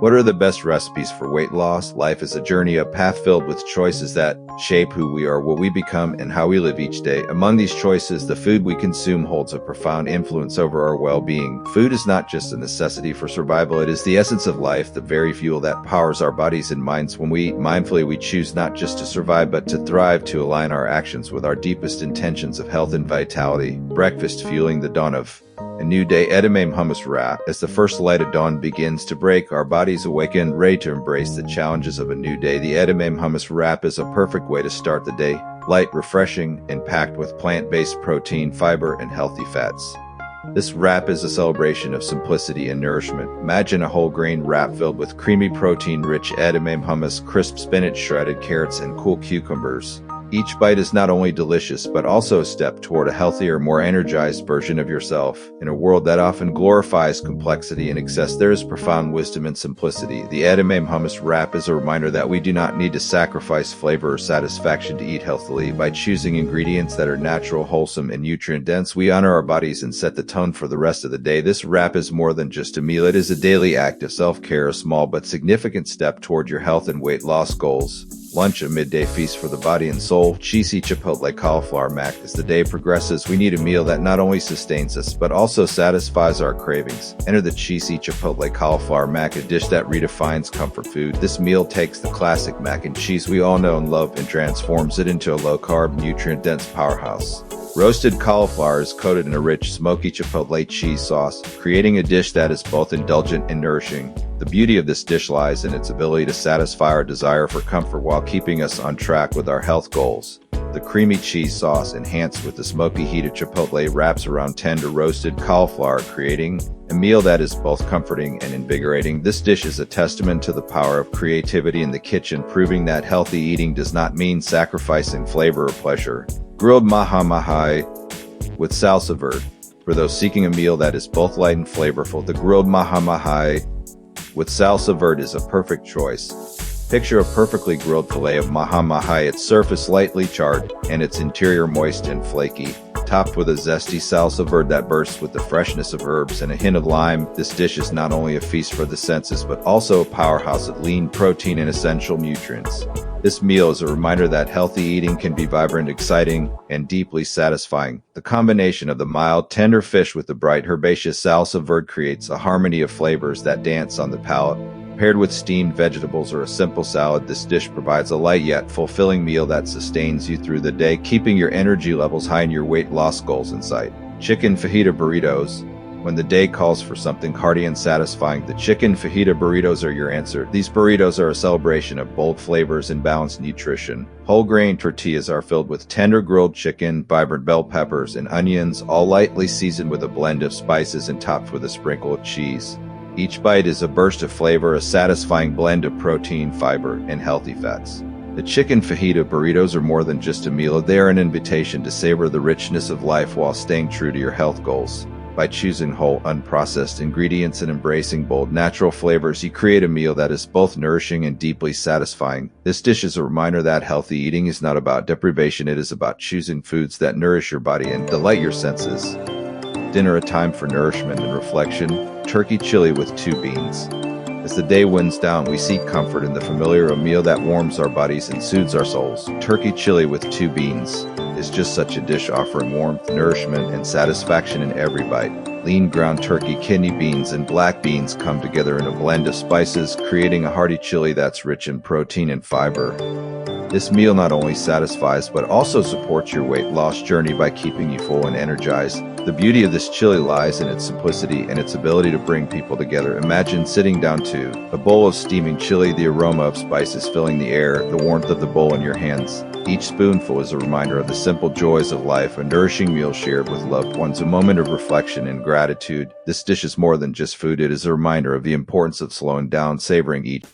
What are the best recipes for weight loss? Life is a journey, a path filled with choices that shape who we are, what we become, and how we live each day. Among these choices, the food we consume holds a profound influence over our well-being. Food is not just a necessity for survival, it is the essence of life, the very fuel that powers our bodies and minds. When we eat mindfully, we choose not just to survive, but to thrive, to align our actions with our deepest intentions of health and vitality. Breakfast fueling the dawn of a new day. Edamame hummus wrap. As the first light of dawn begins to break, our bodies awaken, ready to embrace the challenges of a new day. The edamame hummus wrap is a perfect way to start the day. Light, refreshing, and packed with plant-based protein, fiber, and healthy fats. This wrap is a celebration of simplicity and nourishment. Imagine a whole grain wrap filled with creamy protein-rich edamame hummus, crisp spinach, shredded carrots, and cool cucumbers. Each bite is not only delicious, but also a step toward a healthier, more energized version of yourself. In a world that often glorifies complexity and excess, there is profound wisdom in simplicity. The edamame hummus wrap is a reminder that we do not need to sacrifice flavor or satisfaction to eat healthily. By choosing ingredients that are natural, wholesome, and nutrient-dense, we honor our bodies and set the tone for the rest of the day. This wrap is more than just a meal. It is a daily act of self-care, a small but significant step toward your health and weight loss goals. Lunch, a midday feast for the body and soul. Cheesy chipotle cauliflower mac. As the day progresses, we need a meal that not only sustains us, but also satisfies our cravings. Enter the cheesy chipotle cauliflower mac, a dish that redefines comfort food. This meal takes the classic mac and cheese we all know and love and transforms it into a low-carb, nutrient-dense powerhouse. Roasted cauliflower is coated in a rich, smoky chipotle cheese sauce, creating a dish that is both indulgent and nourishing. The beauty of this dish lies in its ability to satisfy our desire for comfort while keeping us on track with our health goals. The creamy cheese sauce, enhanced with the smoky heat of chipotle, wraps around tender roasted cauliflower, creating a meal that is both comforting and invigorating. This dish is a testament to the power of creativity in the kitchen, proving that healthy eating does not mean sacrificing flavor or pleasure. Grilled maha-mahi with salsa verde. For those seeking a meal that is both light and flavorful, the grilled maha-mahi with salsa verde is a perfect choice. Picture a perfectly grilled fillet of maha-mahi, its surface lightly charred and its interior moist and flaky, topped with a zesty salsa verde that bursts with the freshness of herbs and a hint of lime. This dish is not only a feast for the senses, but also a powerhouse of lean protein and essential nutrients. This meal is a reminder that healthy eating can be vibrant, exciting, and deeply satisfying. The combination of the mild, tender fish with the bright, herbaceous salsa verde creates a harmony of flavors that dance on the palate. Paired with steamed vegetables or a simple salad, this dish provides a light yet fulfilling meal that sustains you through the day, keeping your energy levels high and your weight loss goals in sight. Chicken fajita burritos. When the day calls for something hearty and satisfying, the chicken fajita burritos are your answer. These burritos are a celebration of bold flavors and balanced nutrition. Whole grain tortillas are filled with tender grilled chicken, vibrant bell peppers, and onions, all lightly seasoned with a blend of spices and topped with a sprinkle of cheese. Each bite is a burst of flavor, a satisfying blend of protein, fiber, and healthy fats. The chicken fajita burritos are more than just a meal. They are an invitation to savor the richness of life while staying true to your health goals. By choosing whole, unprocessed ingredients and embracing bold, natural flavors, you create a meal that is both nourishing and deeply satisfying. This dish is a reminder that healthy eating is not about deprivation, it is about choosing foods that nourish your body and delight your senses. Dinner, a time for nourishment and reflection. Turkey chili with 2 beans. As the day winds down, we seek comfort in the familiar, a meal that warms our bodies and soothes our souls. Turkey chili with 2 beans is just such a dish, offering warmth, nourishment, and satisfaction in every bite. Lean ground turkey, kidney beans, and black beans come together in a blend of spices, creating a hearty chili that's rich in protein and fiber. This meal not only satisfies, but also supports your weight loss journey by keeping you full and energized. The beauty of this chili lies in its simplicity and its ability to bring people together. Imagine sitting down to a bowl of steaming chili, the aroma of spices filling the air, the warmth of the bowl in your hands. Each spoonful is a reminder of the simple joys of life, a nourishing meal shared with loved ones, a moment of reflection and gratitude. This dish is more than just food, it is a reminder of the importance of slowing down, savoring each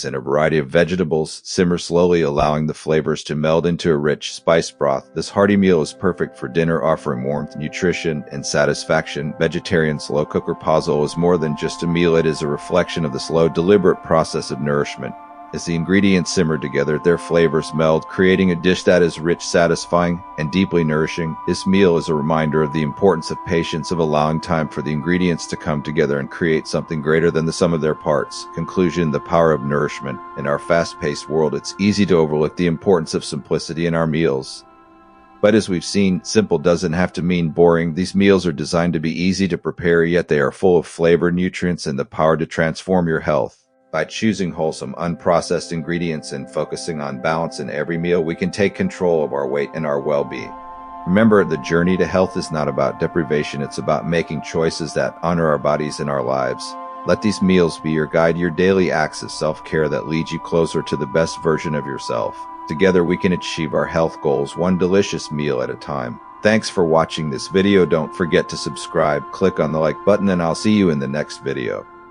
and a variety of vegetables. Simmer slowly, allowing the flavors to meld into a rich spice broth. This hearty meal is perfect for dinner, offering warmth, nutrition, and satisfaction. Vegetarian slow cooker puzzle is more than just a meal. It is a reflection of the slow, deliberate process of nourishment. As the ingredients simmer together, their flavors meld, creating a dish that is rich, satisfying, and deeply nourishing. This meal is a reminder of the importance of patience, of allowing time for the ingredients to come together and create something greater than the sum of their parts. Conclusion: the power of nourishment. In our fast-paced world, it's easy to overlook the importance of simplicity in our meals. But as we've seen, simple doesn't have to mean boring. These meals are designed to be easy to prepare, yet they are full of flavor, nutrients, and the power to transform your health. By choosing wholesome, unprocessed ingredients and focusing on balance in every meal, we can take control of our weight and our well-being. Remember, the journey to health is not about deprivation, it's about making choices that honor our bodies and our lives. Let these meals be your guide, your daily acts of self-care that lead you closer to the best version of yourself. Together we can achieve our health goals, one delicious meal at a time. Thanks for watching this video. Don't forget to subscribe, click on the like button, and I'll see you in the next video.